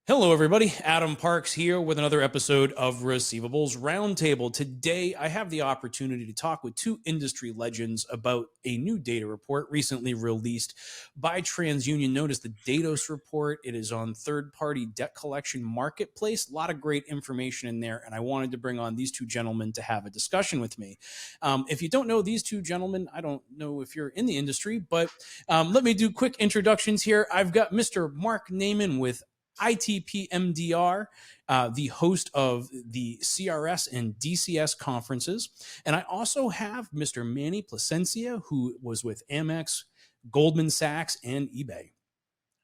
Hello, everybody. Adam Parks here with another episode of Receivables Roundtable. Today, I have the opportunity to talk with two industry legends about a new data report recently released by TransUnion, known as the Datos Report. It is on third-party debt collection marketplace. A lot of great information in there, and I wanted to bring on these two gentlemen to have a discussion with me. If you don't know these two gentlemen, I don't know if you're in the industry, but let me do quick introductions here. I've got Mr. Mark Naiman with ITPMDR, the host of the CRS and DCS conferences. And I also have Mr. Manny Plasencia, who was with Amex, Goldman Sachs, and eBay.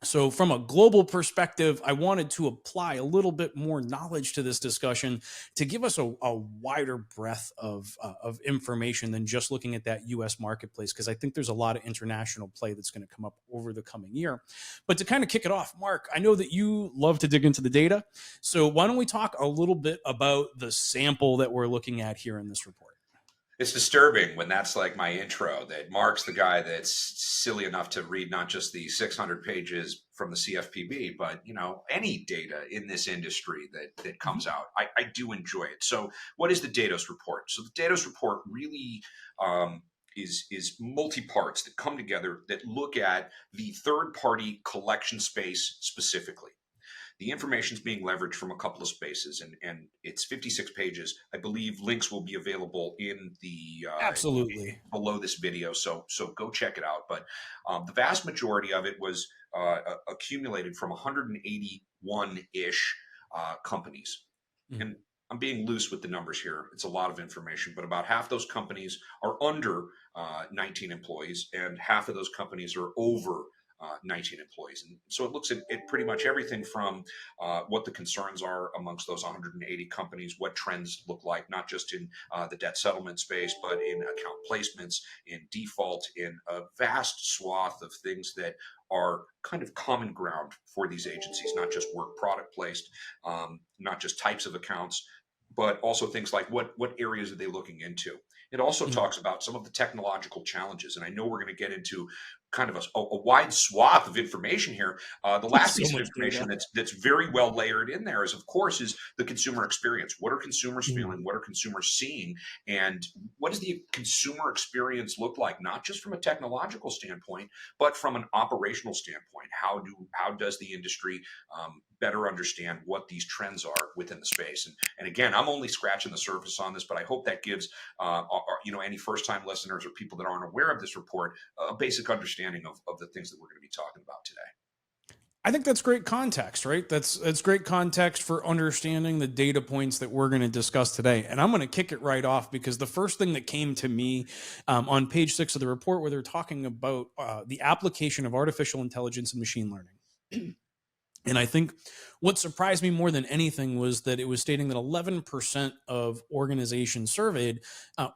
So from a global perspective, I wanted to apply a little bit more knowledge to this discussion to give us a wider breadth of information than just looking at that U.S. marketplace, because I think there's a lot of international play that's going to come up over the coming year. But to kind of kick it off, Mark, I know that you love to dig into the data. So why don't we talk a little bit about the sample that we're looking at here in this report? It's disturbing when that's like my intro, that Mark's the guy that's silly enough to read not just the 600 pages from the CFPB, but any data in this industry that comes out. I do enjoy it. So what is the Datos report? So the Datos report really is multi-parts that come together that look at the third-party collection space specifically. The information is being leveraged from a couple of spaces, and it's 56 pages. I believe links will be available in the Absolutely below this video, so go check it out. But the vast majority of it was accumulated from 181-ish companies. Mm-hmm. And I'm being loose with the numbers here. It's a lot of information, but about half those companies are under 19 employees, and half of those companies are over 19 employees. And so it looks at pretty much everything from what the concerns are amongst those 180 companies, what trends look like, not just in the debt settlement space, but in account placements, in default, in a vast swath of things that are kind of common ground for these agencies, not just work product placed, not just types of accounts, but also things like what areas are they looking into. It also talks about some of the technological challenges. And I know we're going to get into kind of a wide swath of information here. The last piece of information that's very well layered in there is the consumer experience. What are consumers feeling? What are consumers seeing? And what does the consumer experience look like? Not just from a technological standpoint, but from an operational standpoint. How does the industry better understand what these trends are within the space? And again, I'm only scratching the surface on this, but I hope that gives any first-time listeners or people that aren't aware of this report a basic understanding of the things that we're going to be talking about today. I think that's great context, right? That's great context for understanding the data points that we're going to discuss today. And I'm going to kick it right off because the first thing that came to me on page 6 of the report, where they're talking about the application of artificial intelligence and machine learning. And I think what surprised me more than anything was that it was stating that 11% of organizations surveyed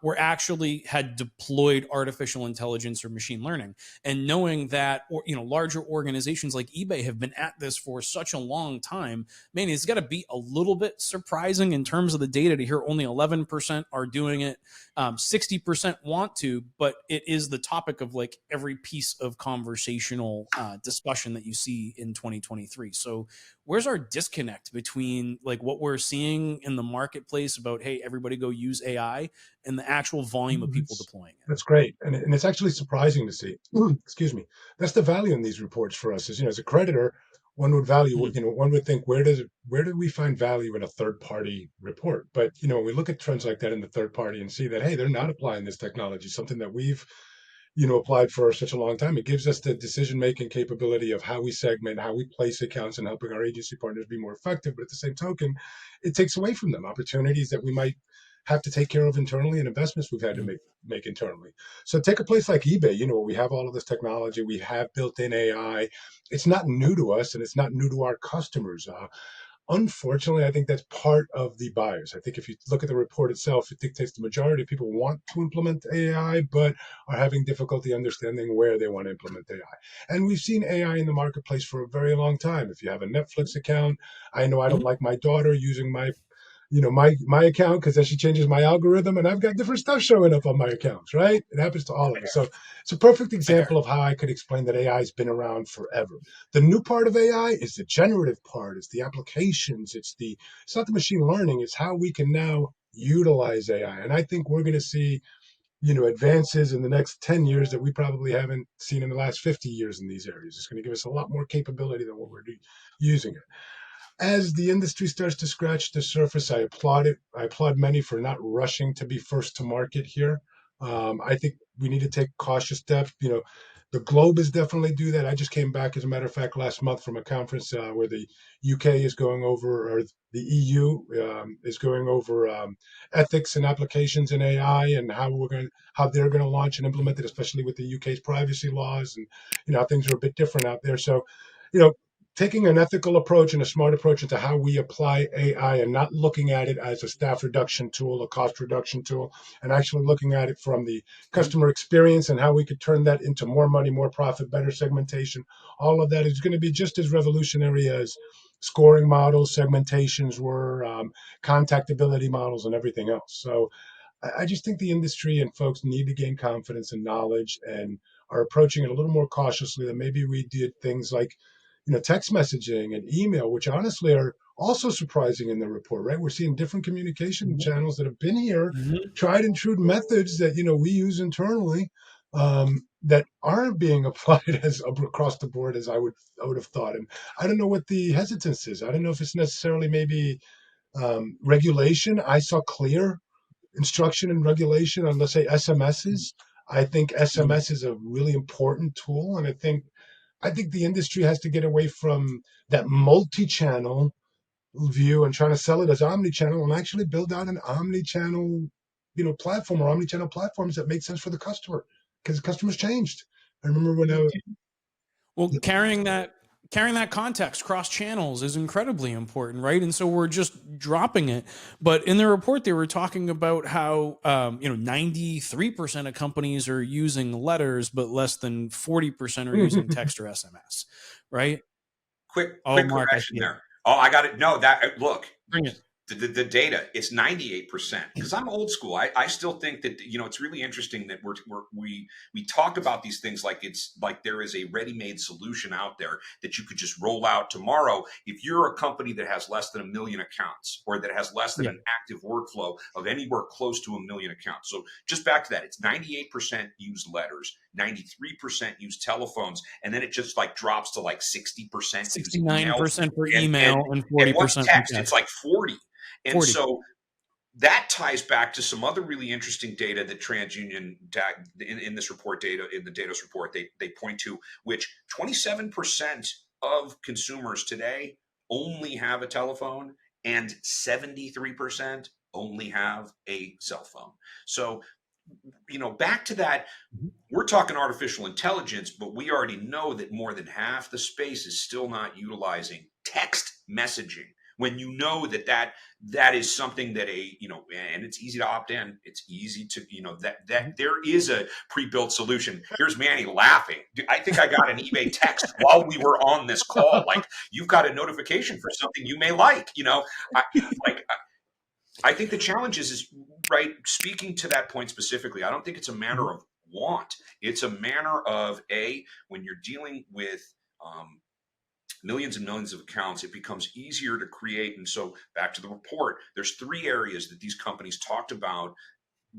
were actually had deployed artificial intelligence or machine learning. And knowing that, larger organizations like eBay have been at this for such a long time, man, it's got to be a little bit surprising in terms of the data to hear only 11% are doing it. 60% want to, but it is the topic of like every piece of conversational discussion that you see in 2023. So where's our disconnect between like what we're seeing in the marketplace about, hey, everybody go use AI, and the actual volume of people deploying it? That's great. And it's actually surprising to see. Excuse me. That's the value in these reports for us is, as a creditor, one would value, one would think, where do we find value in a third party report? But, when we look at trends like that in the third party and see that, hey, they're not applying this technology, something that we've, applied for such a long time. It gives us the decision-making capability of how we segment, how we place accounts, and helping our agency partners be more effective. But at the same token, it takes away from them opportunities that we might have to take care of internally and investments we've had to make internally. So take a place like eBay, we have all of this technology, we have built in AI. It's not new to us and it's not new to our customers. Unfortunately, I think that's part of the bias. I think if you look at the report itself, it dictates the majority of people want to implement AI, but are having difficulty understanding where they want to implement AI. And we've seen AI in the marketplace for a very long time. If you have a Netflix account, I know I don't like my daughter using my my account because then she changes my algorithm and I've got different stuff showing up on my accounts, right? It happens to all of us. So it's a perfect example of how I could explain that AI has been around forever. The new part of AI is the generative part, it's the applications, it's not the machine learning, it's how we can now utilize AI. And I think we're going to see advances in the next 10 years that we probably haven't seen in the last 50 years in these areas. It's going to give us a lot more capability than what we're using it. As the industry starts to scratch the surface, I applaud it. I applaud many for not rushing to be first to market here. I think we need to take cautious steps. The globe is definitely do that. I just came back, as a matter of fact, last month from a conference where the UK is going over, or the EU is going over ethics and applications in AI and how they're going to launch and implement it, especially with the UK's privacy laws, and things are a bit different out there. So, you know, taking an ethical approach and a smart approach into how we apply AI and not looking at it as a staff reduction tool, a cost reduction tool, and actually looking at it from the customer experience and how we could turn that into more money, more profit, better segmentation. All of that is going to be just as revolutionary as scoring models, segmentations were, contactability models, and everything else. So I just think the industry and folks need to gain confidence and knowledge and are approaching it a little more cautiously than maybe we did things like, text messaging and email, which honestly are also surprising in the report, right? We're seeing different communication channels that have been here, Mm-hmm. tried and true methods that, we use internally, that aren't being applied as across the board as I would have thought. And I don't know what the hesitance is. I don't know if it's necessarily maybe regulation. I saw clear instruction and regulation on, let's say, SMSs. I think SMS is a really important tool, and I think the industry has to get away from that multi-channel view and trying to sell it as omni-channel and actually build out an omni-channel, platform or omni-channel platforms that make sense for the customer because the customer's changed. I remember when I Well, carrying that context cross channels is incredibly important, right? And so we're just dropping it. But in the report, they were talking about how 93% of companies are using letters, but less than 40% are using text or SMS, right? Quick Oh, quick Mark, I correction see it. there. Oh, I got it. No, that look. Bring it. The data, it's 98%, because I'm old school. I still think that it's really interesting that we talk about these things like it's like there is a ready-made solution out there that you could just roll out tomorrow. If you're a company that has less than 1 million accounts or that has less than Yeah. an active workflow of anywhere close to 1 million accounts, so just back to that, it's 98% use letters, 93% use telephones, and then it just like drops to like 60% use emails, 69% for and email and what's 40% for text? It's text. like 40. And 40. so that ties back to some other really interesting data that TransUnion in this report data, in the Datos report, they point to, which 27% of consumers today only have a telephone and 73% only have a cell phone. So, back to that, we're talking artificial intelligence, but we already know that more than half the space is still not utilizing text messaging. When that is something that and it's easy to opt in. It's easy to, that there is a pre-built solution. Here's Manny laughing. I think I got an eBay text while we were on this call. Like, you've got a notification for something you may like. I think the challenge is right. Speaking to that point specifically, I don't think it's a matter of want. It's a manner of when you're dealing with millions and millions of accounts, it becomes easier to create. And so back to the report, there's 3 areas that these companies talked about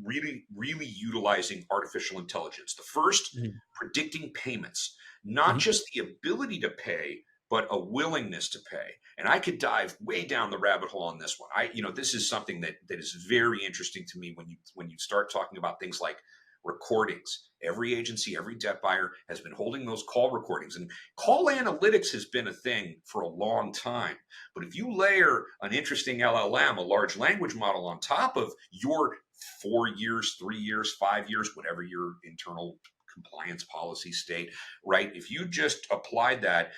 really, really utilizing artificial intelligence. The first, predicting payments, not just the ability to pay, but a willingness to pay. And I could dive way down the rabbit hole on this one. This is something that is very interesting to me when you start talking about things like recordings. Every agency, every debt buyer has been holding those call recordings, and call analytics has been a thing for a long time. But if you layer an interesting LLM, a large language model, on top of your 4 years, 3 years, 5 years, whatever your internal compliance policy state, right? If you just applied that,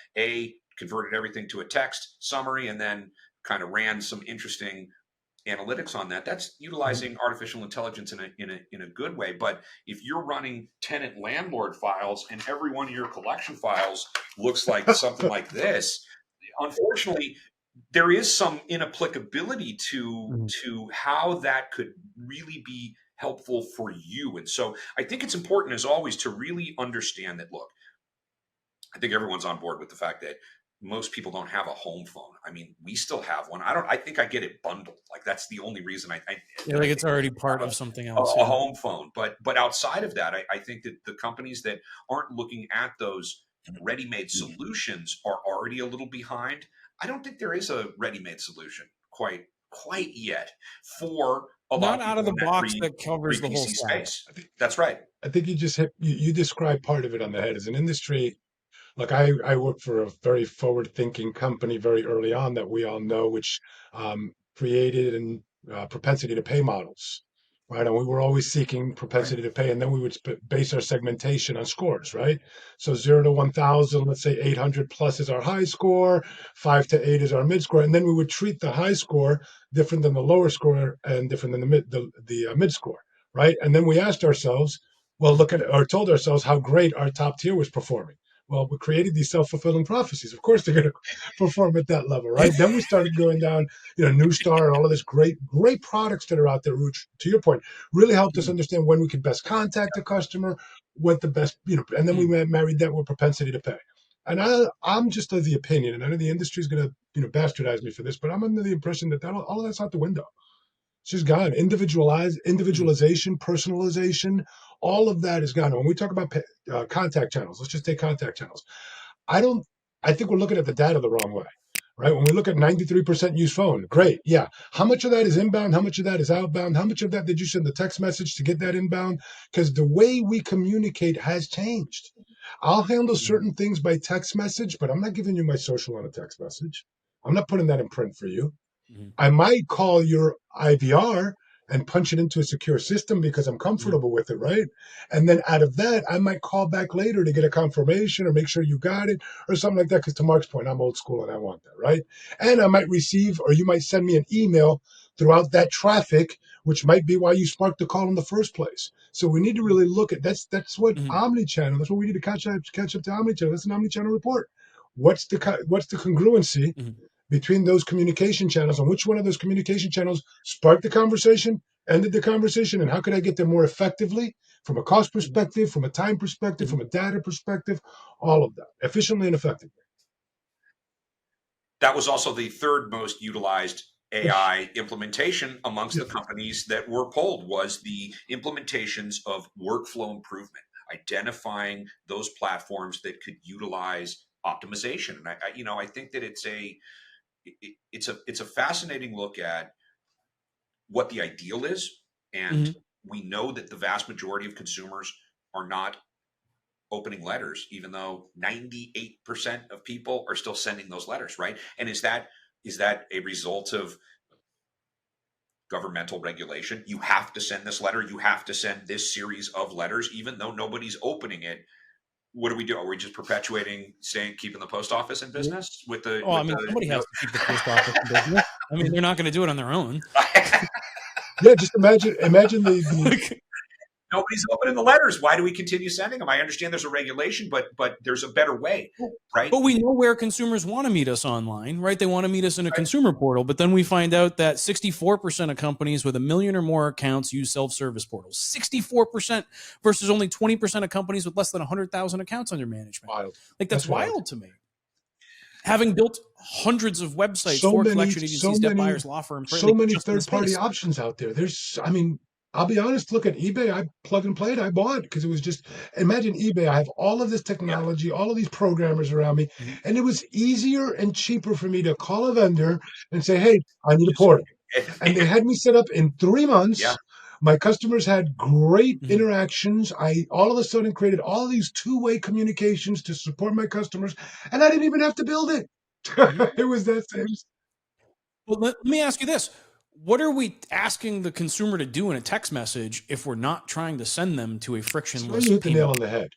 converted everything to a text summary and then kind of ran some interesting analytics on that, that's utilizing artificial intelligence in a good way. But if you're running tenant landlord files and every one of your collection files looks like something like this, unfortunately, there is some inapplicability Mhm. to how that could really be helpful for you. And so I think it's important, as always, to really understand that. Look, I think everyone's on board with the fact that most people don't have a home phone. I mean, we still have one. I don't. I think I get it bundled. Like that's the only reason Yeah, that I like it's think already I part have of something a, else. a Yeah. home phone. But outside of that, I think that the companies that aren't looking at those ready-made solutions are already a little behind. I don't think there is a ready-made solution quite yet for a lot Not of out of people the in that box that covers pre the whole PC stack. space. I think That's right. I think you just hit you described part of it on the head. As an industry, like I worked for a very forward-thinking company very early on that we all know, which created and propensity to pay models, right? And we were always seeking Right. propensity to pay, and then we would base our segmentation on scores, right? So 0 to 1,000, let's say 800 plus is our high score, 5 to 8 is our mid score, and then we would treat the high score different than the lower score and different than the mid score, right? And then we asked ourselves, well, look at or told ourselves how great our top tier was performing. Well, we created these self-fulfilling prophecies. Of course, they're going to perform at that level, right? Then we started going down, New Star and all of this great products that are out there, which, to your point, really helped us Mhm. understand when we could best contact the customer, what the best, and then we Mhm. married that with propensity to pay. And I'm just of the opinion, and I know the industry is going to, bastardize me for this, but I'm under the impression that all of that's out the window. It's just gone. Mhm. Individualization, personalization, all of that is gone. When we talk about contact channels, let's just take contact channels. I don't. I think we're looking at the data the wrong way, right? When we look at 93% used phone, Mhm. great, yeah. How much of that is inbound? How much of that is outbound? How much of that did you send the text message to get that inbound? Because the way we communicate has changed. I'll handle Mhm. certain things by text message, but I'm not giving you my social on a text message. I'm not putting that in print for you. Mhm. I might call your IVR and punch it into a secure system because I'm Mhm. comfortable with it, right? And then out of that, I might call back later to get a confirmation or make sure you got it or something like that. Because to Mark's point, I'm old school and I want that, right? And I might receive, or you might send me an email throughout that traffic, which might be why you sparked the call in the first place. So we need to really look at that's what Mhm. omni-channel. That's what we need to catch up to omni-channel. That's an omni-channel report. What's the congruency Mhm. between those communication channels and which one of those communication channels sparked the conversation, ended the conversation, and how could I get there more effectively from a cost perspective, from a time perspective, Mhm. from a data perspective, all of that efficiently and effectively. That was also the third most utilized AI implementation amongst Yeah, the companies that were polled was the implementations of workflow improvement, identifying those platforms that could utilize optimization. And I think that it's a fascinating look at what the ideal is, and Mhm. we know that the vast majority of consumers are not opening letters, even though 98% of people are still sending those letters, right? And is that a result of governmental regulation? You have to send this letter, you have to send this series of letters, even though nobody's opening it. What do we do? Are we just perpetuating staying keeping the post office in Yeah. business with the Oh, I with mean, the somebody has to keep the post office in business. I mean, they're not going to do it on their own. yeah. Just imagine the Like, nobody's opening the letters. Why do we continue sending them? I understand there's a regulation, but there's a better way, well, right? but we know where consumers want to meet us online, right? They want to meet us in a consumer portal. But then we find out that 64% of companies with a million or more accounts use self service portals. 64% versus only 20% of companies with less than 100,000 accounts under management. wild. Like, that's That's wild. wild to me. Having built hundreds of websites So for many, collection so agencies, debt many, buyers, law firms, right? so Like, many just in the third-party space. options out there. I mean, I'll be honest. Look at eBay. I plug and played. I bought because it was just imagine eBay. I have all of this Yeah. technology, all of these programmers around me, Mhm. and it was easier and cheaper for me to call a vendor and say, "Hey, I need a Just portal." And they had me set up in 3 months. yeah. My customers had great Mhm. interactions. I all of a sudden created all these two-way communications to support my customers, and I didn't even have to build it. Mhm. It was that same. Well, let me ask you this. What are we asking the consumer to do in a text message if we're not trying to send them to a That's why frictionless you hit the nail payment? on the head.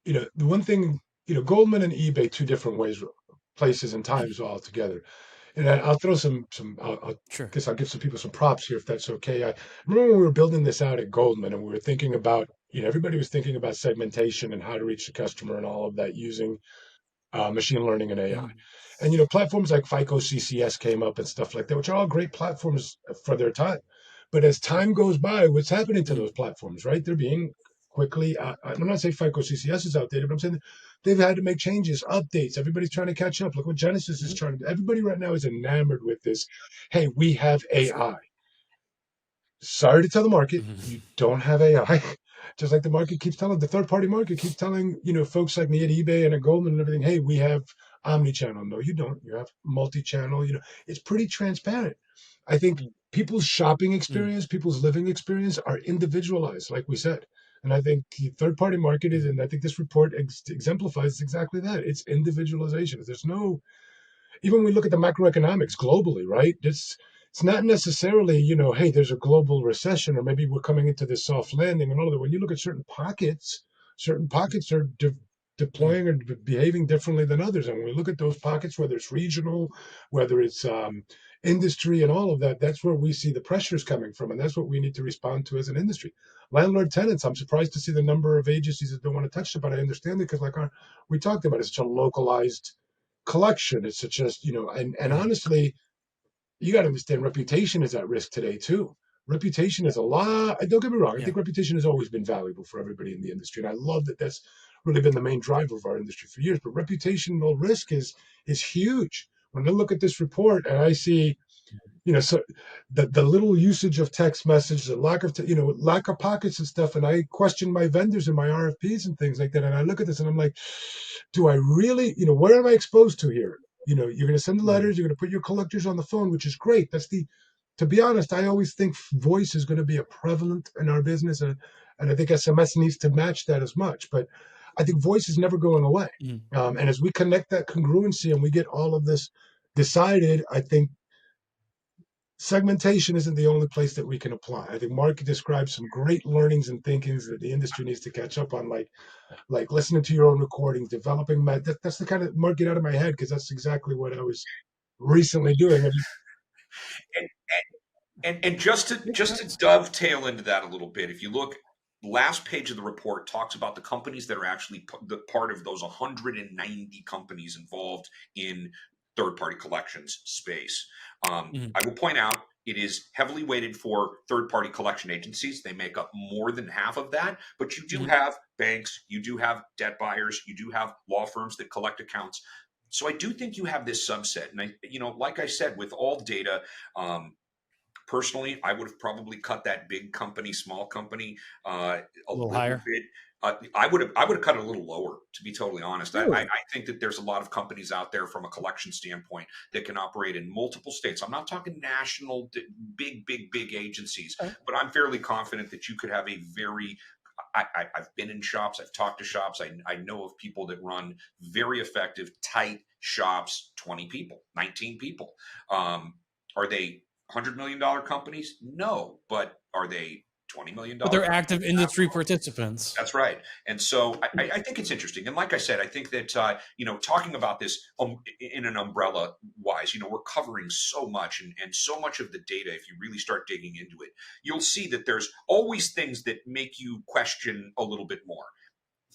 The one thing, Goldman and eBay, two different ways, places and Mhm. times altogether. And I'll throw I Sure. guess I'll give some people some props here if that's okay. I remember when we were building this out at Goldman and we were thinking about, everybody was thinking about segmentation and how to reach the customer and all of that using machine learning and AI. Mhm. And platforms like FICO CCS came up and stuff like that, which are all great platforms for their time. But as time goes by, what's happening to Mhm. those platforms, right? They're being quickly. I'm not saying FICO CCS is outdated, but I'm saying they've had to make changes, updates. Everybody's trying to catch up. Look what Genesis is Mhm. trying to do. Everybody right now is enamored with this. Hey, we have AI. Sorry to tell the market, you Mhm. don't have AI. Just like the market keeps telling, the third party market keeps telling, folks like me at eBay and at Goldman and everything, hey, we have omni-channel. No, you don't. You have multi-channel. It's pretty transparent. I think people's shopping Mhm. experience, people's living experience are individualized, like we said. And I think the third party market is, Mhm. and I think this report exemplifies exactly that. It's individualization. There's no, even when we look at the macroeconomics globally, right? It's not necessarily, hey, there's a global recession or maybe we're coming into this soft landing and all of that. When you look at certain pockets are Mhm. deploying or behaving differently than others. And when we look at those pockets, whether it's regional, whether it's industry and all of that, that's where we see the pressures coming from. And that's what we need to respond to as an industry. Landlord tenants, I'm surprised to see the number of agencies that don't want to touch it, but I understand it because we talked about, it's such a localized collection. It's such as, and Mhm. honestly, you got to understand reputation is at risk today too. Reputation is a lot. Don't get me wrong. I Yeah. think reputation has always been valuable for everybody in the industry, and I love that. That's really been the main driver of our industry for years. But reputational risk is huge. When I look at this report and I see, so the little usage of text message, the lack of lack of pockets and stuff, and I question my vendors and my RFPs and things like that, and I look at this and I'm like, do I really, where am I exposed to here? You're going to send the Mhm. letters, you're going to put your collectors on the phone, which is great. To be honest, I always think voice is going to be a prevalent in our business, and I think SMS needs to match that as much. But I think voice is never going away. Mhm. And as we connect that congruency and we get all of this decided, I think segmentation isn't the only place that we can apply. I think Mark describes some great learnings and thinkings that the industry needs to catch up on, like listening to your own recordings, developing that's the kind of Mark, get out of my head because that's exactly what I was recently doing. And and just to Makes just to sense. dovetail into that a little bit, if you look, last page of the report talks about the companies that are actually the part of those 190 companies involved in third party collections space. Mhm. I will point out it is heavily weighted for third party collection agencies. They make up more than half of that, but you do Mhm. have banks, you do have debt buyers, you do have law firms that collect accounts. So I do think you have this subset, and like I said, with all data, personally, I would have probably cut that big company, small company, a A little little higher. bit. I would have cut it a little lower, to be totally honest. I Really? think that there's a lot of companies out there from a collection standpoint that can operate in multiple states. I'm not talking national, big agencies, Okay. but I'm fairly confident that you could have a very I've been in shops. I've talked to shops. I know of people that run very effective, tight shops, 20 people, 19 people. Are they $100 million companies? No, but are they But $20 million they're companies? active industry participants. That's right. And so I think it's interesting. And like I said, I think that, talking about this in an umbrella wise, we're covering so much and so much of the data. If you really start digging into it, you'll see that there's always things that make you question a little bit more.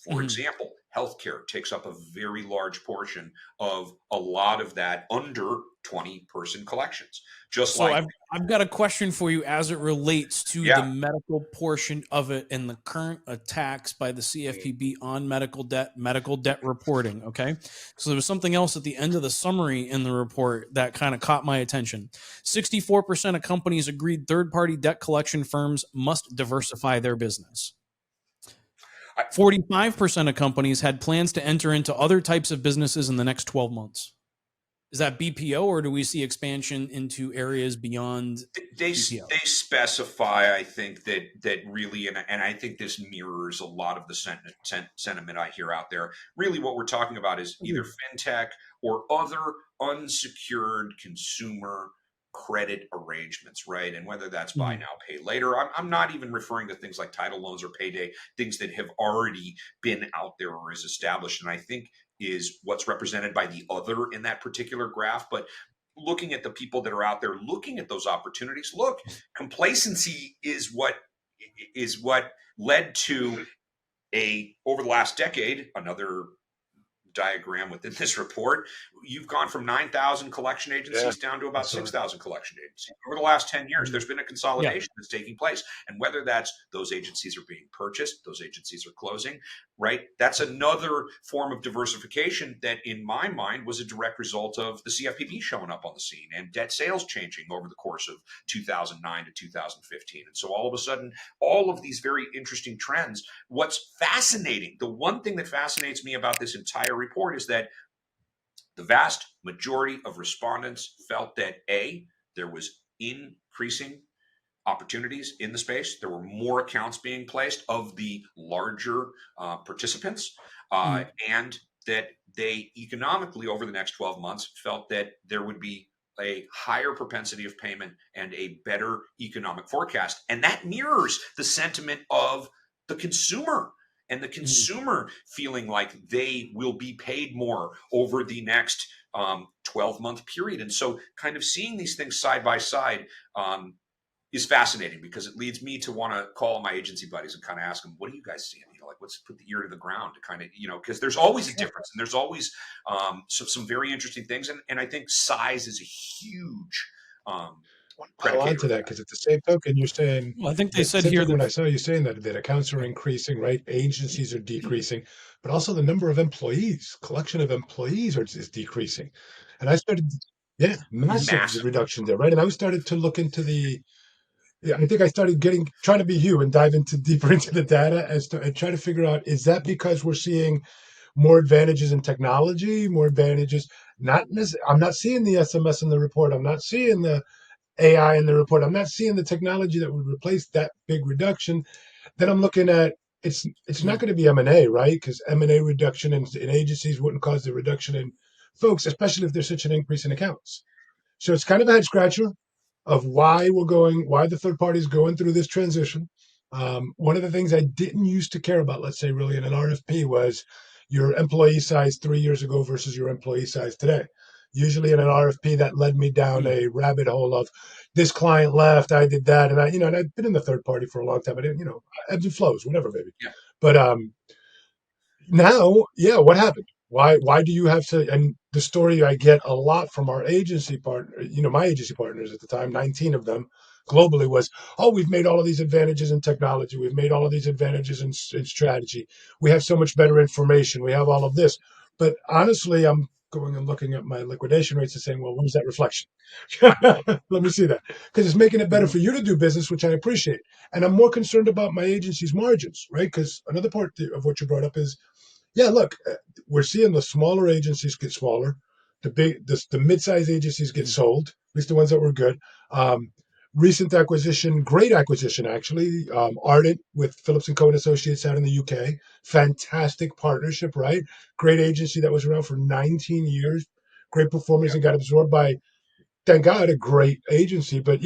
For Mhm. example, healthcare takes up a very large portion of a lot of that under 20-person collections. Just So like, I've got a question for you as it relates to the yeah, medical portion of it and the current attacks by the CFPB on medical debt reporting. Okay. So there was something else at the end of the summary in the report that kind of caught my attention. 64% of companies agreed third party debt collection firms must diversify their business. I, 45% of companies had plans to enter into other types of businesses in the next 12 months. Is that BPO or do we see expansion into areas beyond they BPO? they specify, I think, that really, and I think this mirrors a lot of the sentiment I hear out there. Really, what we're talking about is either Agreed. fintech or other unsecured consumer credit arrangements, right? And whether that's buy Mhm. now, pay later. I'm not even referring to things like title loans or payday, things that have already been out there or is established. And I think is what's represented by the other in that particular graph. But looking at the people that are out there looking at those opportunities, look, complacency is what led to a over the last decade, another diagram within this report, you've gone from 9,000 collection agencies down to about 6,000 collection agencies. Over the last 10 years, there's been a consolidation that's taking place. And whether that's those agencies are being purchased, those agencies are closing, right? That's another form of diversification that, in my mind, was a direct result of the CFPB showing up on the scene and debt sales changing over the course of 2009 to 2015. And so all of a sudden, all of these very interesting trends. What's fascinating, the one thing that fascinates me about this entire report is that the vast majority of respondents felt that A, there was increasing opportunities in the space. There were more accounts being placed of the larger participants, and that they economically over the next 12 months felt that there would be a higher propensity of payment and a better economic forecast. And that mirrors the sentiment of the consumer, and the consumer feeling like they will be paid more over the next 12-month period. And so kind of seeing these things side by side is fascinating, because it leads me to want to call my agency buddies and kind of ask them, what are you guys seeing? Like, let's put the ear to the ground to kind of, because there's always a difference, and there's always some very interesting things. And I think size is a huge I'll add to that, because at the same token, you're saying, Well, I think they at the said same here token, when I that saw you saying that accounts are increasing, right? Agencies are decreasing, but also the number of employees, collection of employees is decreasing. And I started, yeah, massive massive. reduction there, right? And I started to look into yeah, I think I started trying to be you and dive into deeper into the data and try to figure out, is that because we're seeing more advantages in technology, more advantages? I'm not seeing the SMS in the report. I'm not seeing the AI in the report. I'm not seeing the technology that would replace that big reduction. Then I'm looking at, it's not going to be M&A, right? Because M&A reduction in agencies wouldn't cause the reduction in folks, especially if there's such an increase in accounts. So it's kind of a head scratcher of why the third party is going through this transition. One of the things I didn't used to care about, let's say, really in an RFP, was your employee size 3 years ago versus your employee size today. Usually in an RFP, that led me down a rabbit hole of, this client left, I did that, and and I've been in the third party for a long time. I didn't, ebbs and flows, whatever, baby. Yeah. But now, yeah, what happened? Why do you have to? And the story I get a lot from our agency partner, my agency partners at the time, 19 of them globally, was, oh, we've made all of these advantages in technology, we've made all of these advantages in strategy, we have so much better information, we have all of this. But honestly, I'm going and looking at my liquidation rates and saying, well, where's that reflection? Let me see that, because it's making it better for you to do business, which I appreciate. And I'm more concerned about my agency's margins, right? Because another part of what you brought up is, yeah, look, we're seeing the smaller agencies get smaller, the mid-sized agencies get sold, at least the ones that were good. Um, Recent acquisition, great acquisition actually, Ardent with Phillips and Co. and Associates out in the UK, fantastic partnership, right? Great agency that was around for 19 years, great performance, and got absorbed by, thank God, a great agency. But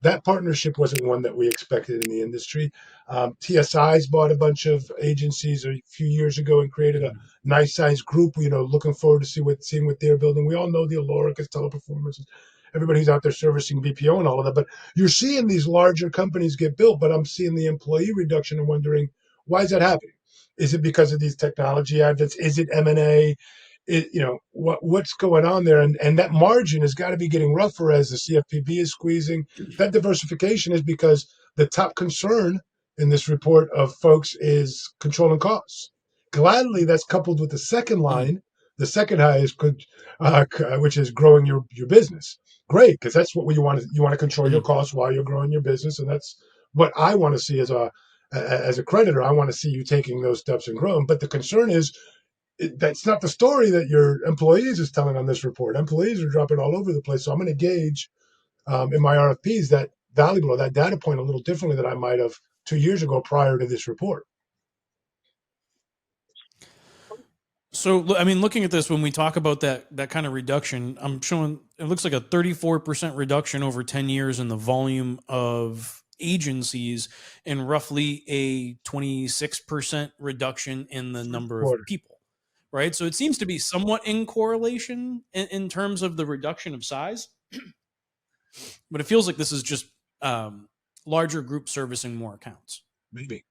that partnership wasn't one that we expected in the industry. TSI's bought a bunch of agencies a few years ago and created a nice sized group. Looking forward to seeing what they're building. We all know the Aloricas, Teleperformance, everybody who's out there servicing BPO and all of that. But you're seeing these larger companies get built, but I'm seeing the employee reduction and wondering, why is that happening? Is it because of these technology advents? Is it M&A? What's going on there, and that margin has got to be getting rougher as the CFPB is squeezing. That diversification is because the top concern in this report of folks is controlling costs. Gladly, that's coupled with the second line, the second highest, which is growing your business. Great, because that's what you want to control your costs while you're growing your business, and that's what I want to see as a creditor. I want to see you taking those steps and growing. But the concern is, that's not the story that your employees is telling on this report. Employees are dropping all over the place. So I'm going to gauge in my RFPs that valuable or that data point a little differently than I might have 2 years ago prior to this report. So, I mean, looking at this, when we talk about that kind of reduction, I'm showing it looks like a 34% reduction over 10 years in the volume of agencies, and roughly a 26% reduction in the number of people, right? So it seems to be somewhat in correlation in terms of the reduction of size, but it feels like this is just larger group servicing more accounts. Maybe.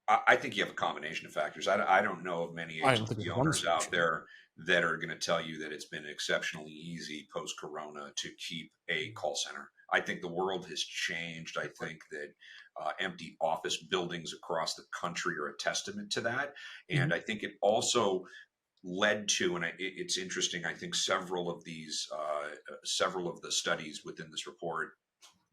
I think you have a combination of factors. I don't know of many I don't think agency there's one owners out solution. there that are going to tell you that it's been exceptionally easy post Corona to keep a call center. I think the world has changed. I think that empty office buildings across the country are a testament to that. Mhm. And I think it also led to, and it's interesting, I think several of the studies within this report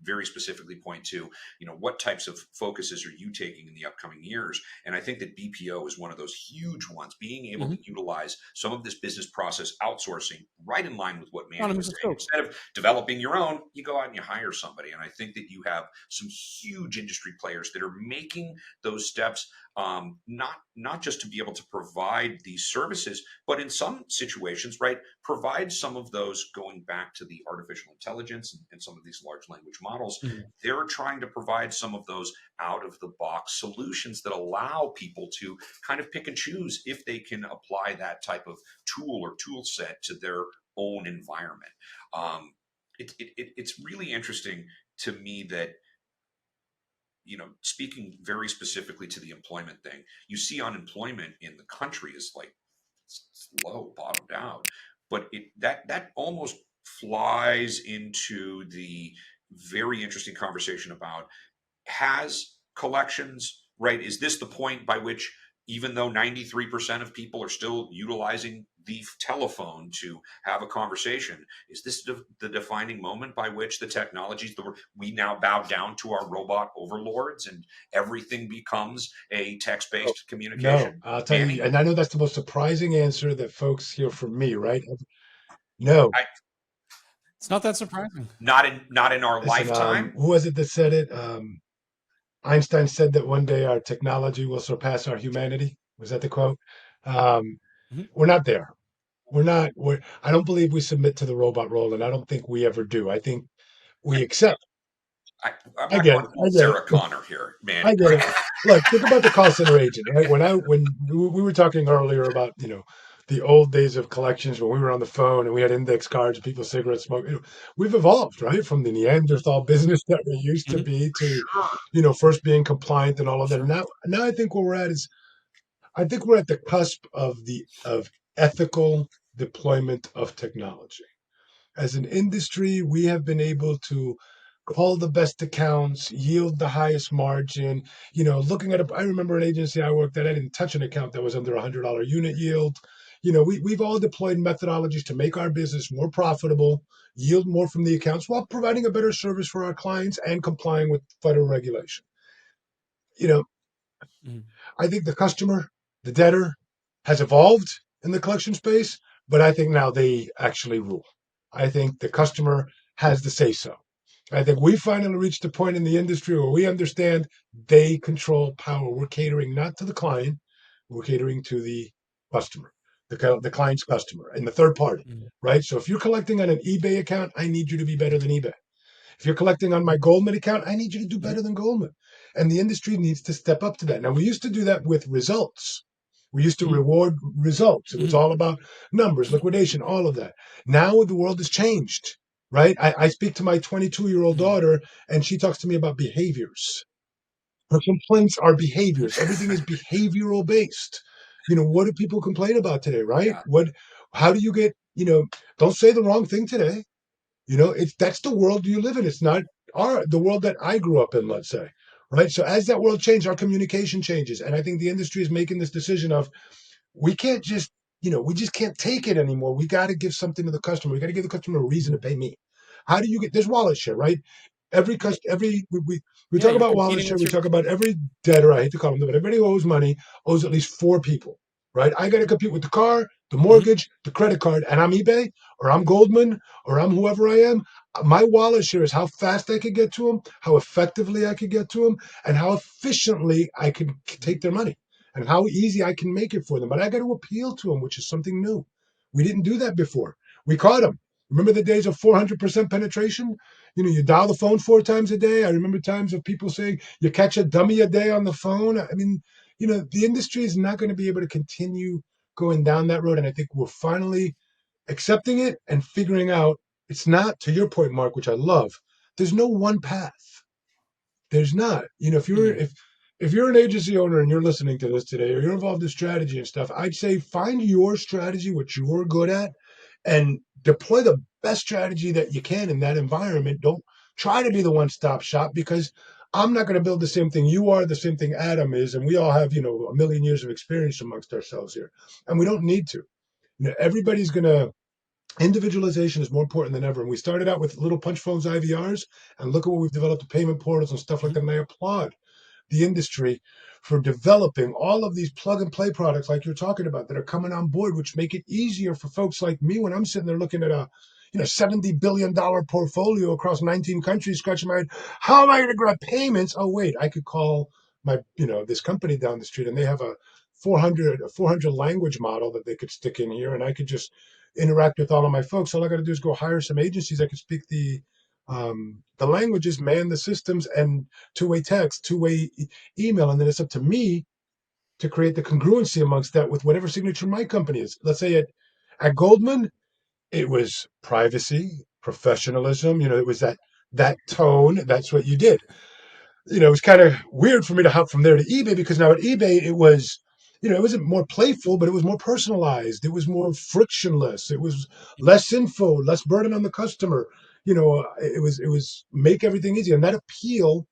very specifically point to, what types of focuses are you taking in the upcoming years? And I think that BPO is one of those huge ones, being able to Mhm. utilize some of this business process outsourcing right in line with what Manny Economies was of saying. scope. Instead of developing your own, you go out and you hire somebody. And I think that you have some huge industry players that are making those steps, not just to be able to provide these services, but in some situations, right, provide some of those going back to the artificial intelligence and some of these large language models. Mhm. They're trying to provide some of those out of the box solutions that allow people to kind of pick and choose if they can apply that type of tool or tool set to their own environment. Um, it's really interesting to me that, speaking very specifically to the employment thing, you see unemployment in the country is like it's low, bottomed out, but that almost flies into the very interesting conversation about, has collections, right? Is this the point by which, even though 93% of people are still utilizing the telephone to have a conversation, is this the defining moment by which the technologies, we now bow down to our robot overlords and everything becomes a Oh, text-based no, communication? I'll tell you, Manny? and I know that's the most surprising answer that folks hear from me, right? No. I, It's not that surprising. not in our Listen, lifetime. who was it that said it? Einstein said that one day our technology will surpass our humanity. Was that the quote? Um, Mhm. we're not there. We're not. I don't believe we submit to the robot role, and I don't think we ever do. I think we accept. I'm I not get going it. I full get it. Sarah Connor here, I Manny. get it. Look, think about the call center agent, right? When we were talking earlier about the old days of collections when we were on the phone and we had index cards and people cigarette smoke. We've evolved, right, from the Neanderthal business that we used to Mhm. be to Sure. first being compliant and all of that. Sure. Now I think where we're at is I think we're at the cusp of ethical deployment of technology. As an industry, we have been able to call the best accounts, yield the highest margin. Looking at I remember an agency I worked at, I didn't touch an account that was under $100 unit yield. We've all deployed methodologies to make our business more profitable, yield more from the accounts while providing a better service for our clients and complying with federal regulation. You know, Mhm. I think the customer, the debtor, has evolved in the collection space, but I think now they actually rule. I think the customer has the say so. I think we finally reached a point in the industry where we understand they control power. We're catering not to the client, we're catering to the customer, the client's customer, and the third party, Mhm. right? So if you're collecting on an eBay account, I need you to be better than eBay. If you're collecting on my Goldman account, I need you to do Mhm. better than Goldman. And the industry needs to step up to that. Now, we used to do that with results. We used to Mhm. reward results. It was Mhm. all about numbers, liquidation, all of that. Now the world has changed, right? I speak to my 22-year-old Mhm. daughter, and she talks to me about behaviors. Her complaints are behaviors. Everything is behavioral based. What do people complain about today, right? Yeah. How do you get, don't say the wrong thing today. It's that's the world you live in. It's not the world that I grew up in, let's say. Right. So as that world changes, our communication changes. And I think the industry is making this decision of we can't just, we just can't take it anymore. We got to give something to the customer. We got to give the customer a reason to Mhm. pay me. How do you get this wallet share, right? We Yeah, talk you're about wallet competing share. with We your. talk about every debtor. I hate to call them, but everybody who owes money owes at least four people, right? I got to compete with the car, the Mhm. mortgage, the credit card, and I'm eBay or I'm Goldman or I'm whoever I am. My wallet share is how fast I could get to them, how effectively I could get to them, and how efficiently I could take their money and how easy I can make it for them. But I got to appeal to them, which is something new. We didn't do that before. We caught them. Remember the days of 400% penetration? You dial the phone four times a day. I remember times of people saying you catch a dummy a day on the phone. I mean, the industry is not going to be able to continue going down that road. And I think we're finally accepting it and figuring out it's not, to your point, Mark, which I love, there's no one path. There's not. If you're Mhm. if if you're an agency owner and you're listening to this today, or you're involved in strategy and stuff, I'd say find your strategy, what you're good at, and deploy the best strategy that you can in that environment. Don't try to be the one-stop shop, because I'm not going to build the same thing you are, the same thing Adam is, and we all have, a million years of experience amongst ourselves here, and we don't need to. Everybody's going to individualization is more important than ever. And we started out with little punch phones, IVRs, and look at what we've developed, the payment portals and stuff like Mhm. that. And I applaud the industry for developing all of these plug and play products like you're talking about that are coming on board, which make it easier for folks like me when I'm sitting there looking at a $70 billion portfolio across 19 countries, scratching my head. How am I going to grab payments? Oh, wait, I could call this company down the street, and they have a 400 language model that they could stick in here, and I could just interact with all of my folks. All I got to do is go hire some agencies that can speak the languages, man the systems, and two-way text, two-way email, and then it's up to me to create the congruency amongst that with whatever signature my company is. Let's say at Goldman, it was privacy, professionalism. It was that tone. That's what you did. It was kind of weird for me to hop from there to eBay, because now at eBay it was, it wasn't more playful, but it was more personalized. It was more frictionless. It was less info, less burden on the customer. It was make everything easy, and that appeal,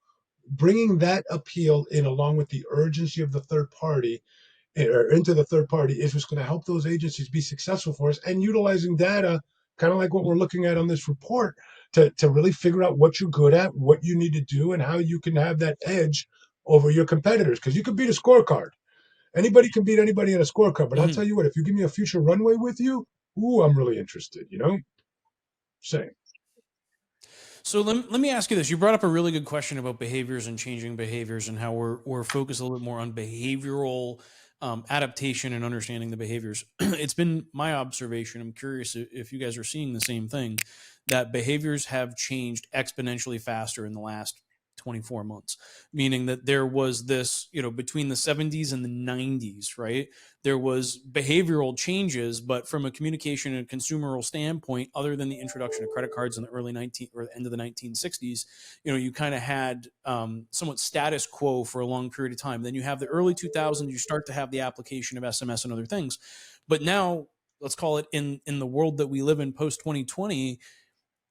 bringing that appeal in along with the urgency of the third party, or into the third party, is what's going to help those agencies be successful for us, and utilizing data, kind of like what we're looking at on this report, to really figure out what you're good at, what you need to do, and how you can have that edge over your competitors. Because you can beat a scorecard. Anybody can beat anybody in a scorecard. But I'll Mhm. tell you what, if you give me a future runway with you, ooh, I'm really interested. Same. So let me ask you this. You brought up a really good question about behaviors and changing behaviors and how we're focused a little bit more on behavioral adaptation and understanding the behaviors. It's been my observation. I'm curious if you guys are seeing the same thing, that behaviors have changed exponentially faster in the last 24 months, meaning that there was this, between the 70s and the 90s, right? There was behavioral changes, but from a communication and consumer standpoint, other than the introduction of credit cards in the early 19 or end of the 1960s, you kind of had somewhat status quo for a long period of time. Then you have the early 2000s, you start to have the application of SMS and other things. But now, let's call it in the world that we live in post 2020,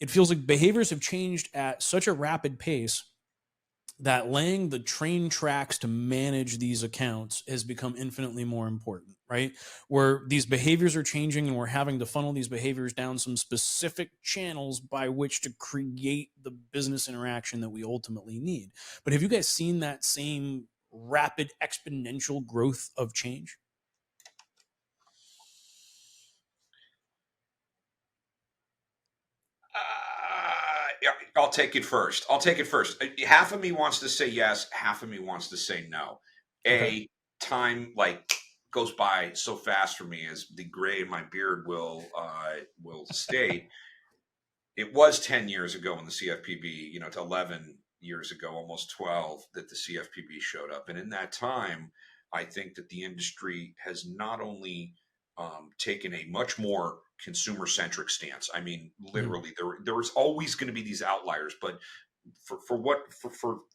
it feels like behaviors have changed at such a rapid pace that laying the train tracks to manage these accounts has become infinitely more important, right? Where these behaviors are changing and we're having to funnel these behaviors down some specific channels by which to create the business interaction that we ultimately need. But have you guys seen that same rapid exponential growth of change? Yeah, I'll take it first. I'll take it first. Half of me wants to say yes, half of me wants to say no. Okay. Time like goes by so fast for me, as the gray in my beard will state. It was 10 years ago in the CFPB, to 11 years ago, almost 12, that the CFPB showed up. And in that time, I think that the industry has not only taken a much more consumer centric stance. I mean, Mhm. literally, there was always going to be these outliers, but for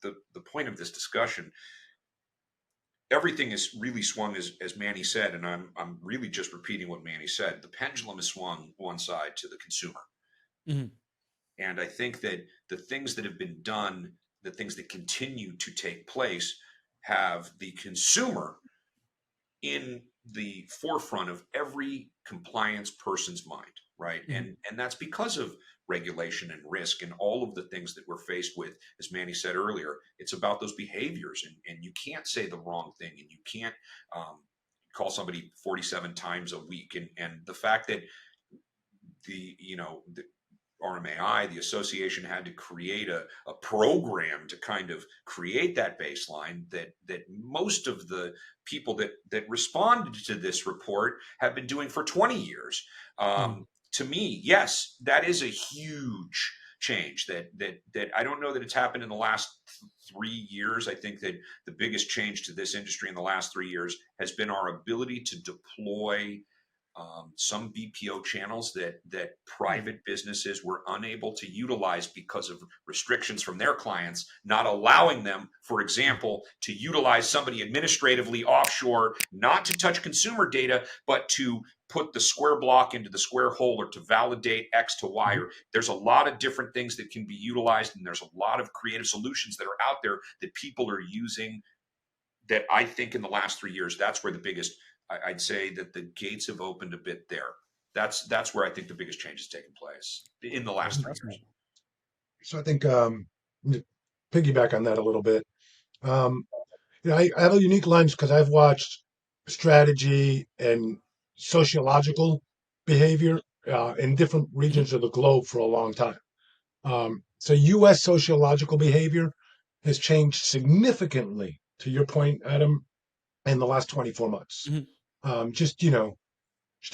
the point of this discussion, everything is really swung, as Manny said, and I'm really just repeating what Manny said. The pendulum is swung one side to the consumer. Mhm. And I think that the things that have been done, the things that continue to take place, have the consumer in the forefront of every compliance person's mind, right? Mhm. And that's because of regulation and risk and all of the things that we're faced with. As Manny said earlier, it's about those behaviors, and you can't say the wrong thing, and you can't call somebody 47 times a week, and the fact that the RMAI, the association, had to create a program to kind of create that baseline that most of the people that responded to this report have been doing for 20 years. Mhm. To me, yes, that is a huge change that I don't know that it's happened in the last 3 years. I think that the biggest change to this industry in the last 3 years has been our ability to deploy some BPO channels that private businesses were unable to utilize because of restrictions from their clients, not allowing them, for example, to utilize somebody administratively offshore, not to touch consumer data, but to put the square block into the square hole or to validate X to Y. Or there's a lot of different things that can be utilized, and there's a lot of creative solutions that are out there that people are using that I think in the last 3 years, that's where the biggest, I'd say that the gates have opened a bit there. That's where I think the biggest change has taken place in the last 3 years. So I think piggyback on that a little bit. I have a unique lens because I've watched strategy and sociological behavior in different regions of the globe for a long time. So U.S. sociological behavior has changed significantly, to your point, Adam, in the last 24 months. Just think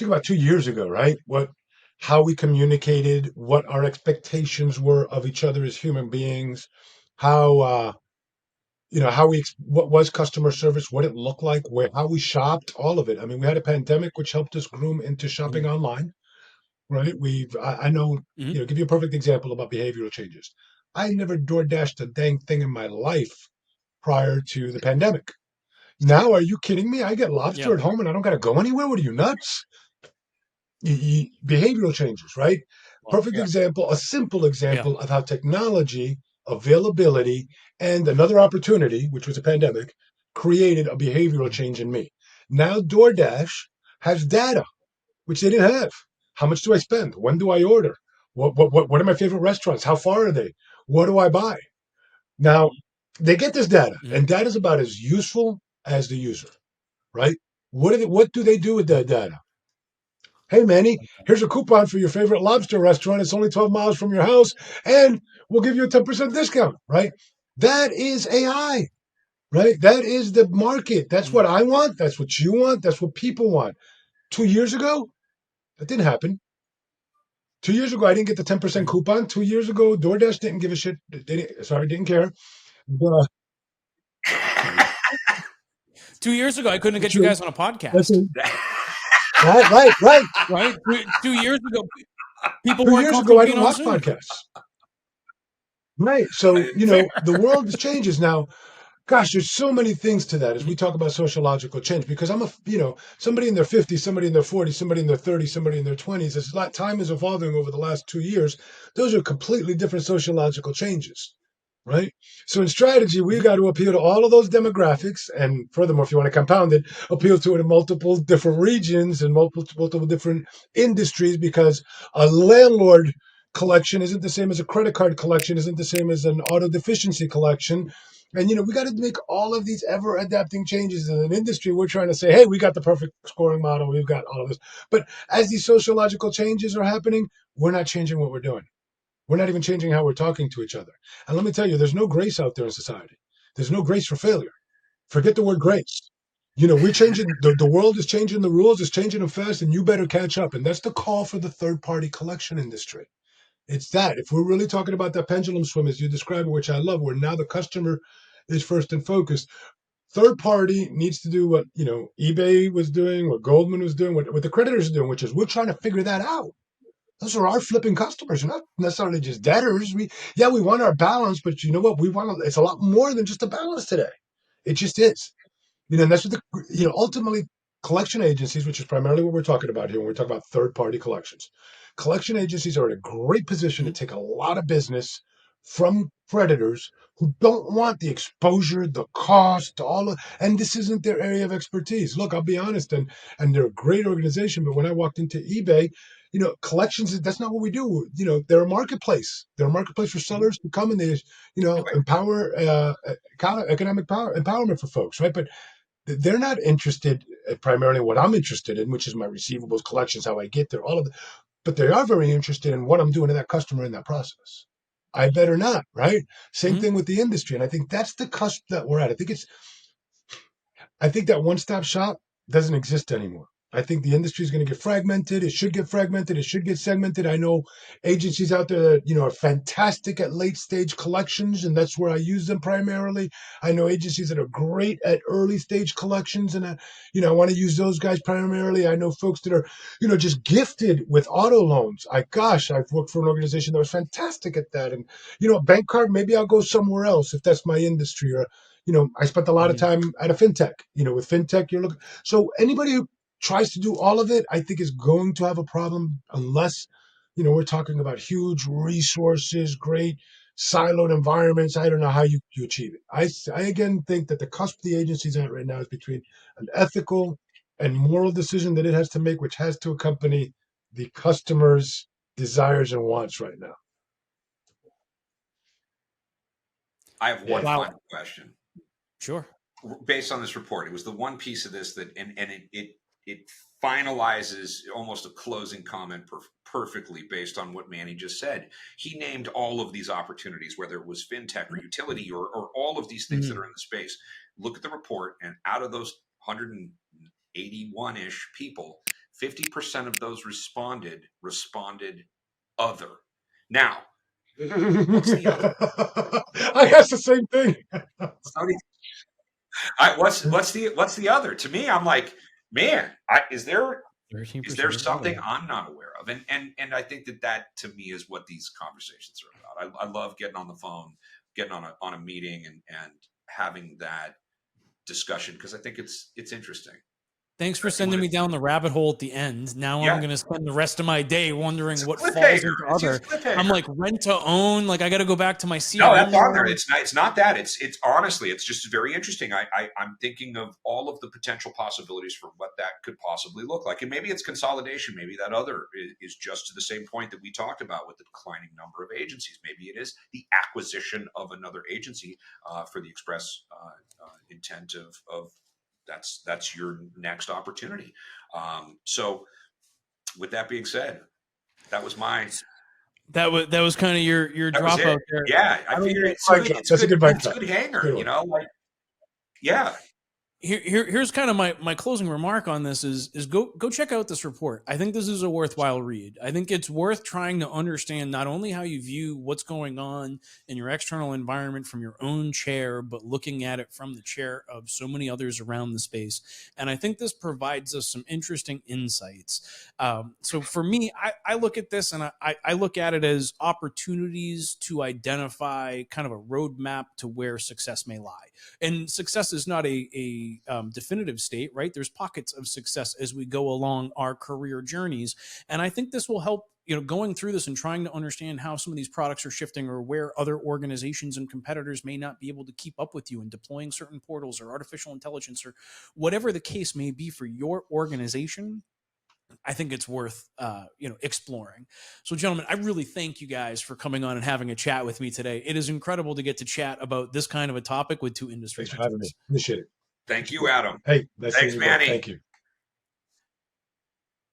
about 2 years ago, right? How we communicated, what our expectations were of each other as human beings, how what was customer service, what it looked like, how we shopped, all of it. I mean, we had a pandemic which helped us groom into shopping online, right? I know, give you a perfect example about behavioral changes. I never door dashed a dang thing in my life prior to the pandemic. Now, are you kidding me? I get lobster at home and I don't got to go anywhere. What are you, nuts? Behavioral changes, right? Perfect example, a simple example of how technology, availability, and another opportunity, which was a pandemic, created a behavioral change in me. Now DoorDash has data, which they didn't have. How much do I spend? When do I order? What are my favorite restaurants? How far are they? What do I buy? Now, they get this data, and data is about as useful as the user, right? What do they do with that data? Hey, Manny, here's a coupon for your favorite lobster restaurant. It's only 12 miles from your house, and we'll give you a 10% discount, right? That is AI, right? That is the market. That's what I want. That's what you want. That's what people want. 2 years ago, that didn't happen. 2 years ago, I didn't get the 10% coupon. 2 years ago, DoorDash didn't give a shit. Didn't care. But, 2 years ago, I couldn't get you true. guys on a podcast. Right. Right? 2 years ago, people 2 weren't years ago, comfortable I being didn't on watch Zoom. podcasts. Right. So, the world changes now. Gosh, there's so many things to that as we talk about sociological change, because I'm somebody in their 50s, somebody in their 40s, somebody in their 30s, somebody in their 20s. As time is evolving over the last 2 years, those are completely different sociological changes, right? So in strategy, we've got to appeal to all of those demographics. And furthermore, if you want to compound it, appeal to it in multiple different regions and multiple different industries, because a landlord collection isn't the same as a credit card collection, isn't the same as an auto deficiency collection. And we got to make all of these ever adapting changes in an industry. We're trying to say, hey, we got the perfect scoring model. We've got all of this. But as these sociological changes are happening, we're not changing what we're doing. We're not even changing how we're talking to each other. And let me tell you, there's no grace out there in society. There's no grace for failure. Forget the word grace. We're changing, the world is changing the rules, it's changing them fast, and you better catch up. And that's the call for the third party collection industry. It's that. If we're really talking about that pendulum swim, as you describe it, which I love, where now the customer is first and focused, third party needs to do what eBay was doing, what Goldman was doing, what the creditors are doing, which is we're trying to figure that out. Those are our flipping customers. They're not necessarily just debtors. We want our balance, but you know what? It's a lot more than just a balance today. It just is. And that's what ultimately collection agencies, which is primarily what we're talking about here when we talk about third party collections. Collection agencies are in a great position to take a lot of business from creditors who don't want the exposure, the cost, and this isn't their area of expertise. Look, I'll be honest, and they're a great organization, but when I walked into eBay, collections, that's not what we do. They're a marketplace. They're a marketplace for sellers to come and they, empower economic empowerment for folks, right? But they're not interested primarily in what I'm interested in, which is my receivables collections, how I get there, all of it. But they are very interested in what I'm doing to that customer in that process. I better not, right? Same thing with the industry. And I think that's the cusp that we're at. I think that one-stop shop doesn't exist anymore. I think the industry is going to get fragmented. It should get fragmented. It should get segmented. I know agencies out there that, are fantastic at late stage collections, and that's where I use them primarily. I know agencies that are great at early stage collections, and I want to use those guys primarily. I know folks that are, just gifted with auto loans. I've worked for an organization that was fantastic at that. And, bank card, maybe I'll go somewhere else if that's my industry. Or, I spent a lot of time at a fintech. With fintech, you're looking. So anybody who tries to do all of it, I think is going to have a problem unless, we're talking about huge resources, great siloed environments. I don't know how you achieve it. I again think that the cusp the agency's at right now is between an ethical and moral decision that it has to make, which has to accompany the customer's desires and wants right now. I have one Yeah. final question. Sure. Based on this report, it was the one piece of this that, and it finalizes almost a closing comment perfectly based on what Manny just said. He named all of these opportunities, whether it was fintech or utility or all of these things that are in the space. Look at the report, and out of those 181-ish people, 50% of those responded other. Now, what's the other? I asked the same thing. What's the other? To me, I'm like, man, is there something I'm not aware of? And I think that to me is what these conversations are about. I love getting on the phone, getting on a meeting, and having that discussion because I think it's interesting. Thanks for sending me down the rabbit hole at the end. Now I'm going to spend the rest of my day wondering what falls into other. I'm like rent to own. Like I got to go back to my CRM. No, that's on there. It's not that. It's honestly, it's just very interesting. I'm thinking of all of the potential possibilities for what that could possibly look like. And maybe it's consolidation. Maybe that other is just to the same point that we talked about with the declining number of agencies. Maybe it is the acquisition of another agency for the express intent of that's your next opportunity. So with that being said, that was my that was kind of your drop out there. Yeah, I figured it's a good hanger, yeah. Here's kind of my closing remark on this is go check out this report. I think this is a worthwhile read. I think it's worth trying to understand not only how you view what's going on in your external environment from your own chair, but looking at it from the chair of so many others around the space. And I think this provides us some interesting insights. So for me, I look at this and I look at it as opportunities to identify kind of a roadmap to where success may lie. And success is not a definitive state, right? There's pockets of success as we go along our career journeys. And I think this will help, going through this and trying to understand how some of these products are shifting or where other organizations and competitors may not be able to keep up with you in deploying certain portals or artificial intelligence or whatever the case may be for your organization. I think it's worth, exploring. So gentlemen, I really thank you guys for coming on and having a chat with me today. It is incredible to get to chat about this kind of a topic with two industry. Thanks for having me. Appreciate it. Thank you, Adam. Hey, thanks, Manny. Thank you.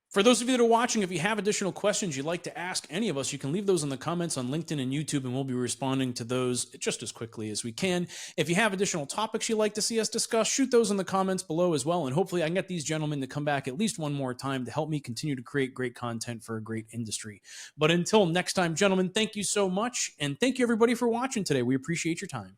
For those of you that are watching, if you have additional questions you'd like to ask any of us, you can leave those in the comments on LinkedIn and YouTube, and we'll be responding to those just as quickly as we can. If you have additional topics you'd like to see us discuss, shoot those in the comments below as well, and hopefully I can get these gentlemen to come back at least one more time to help me continue to create great content for a great industry. But until next time, gentlemen, thank you so much, and thank you everybody for watching today. We appreciate your time.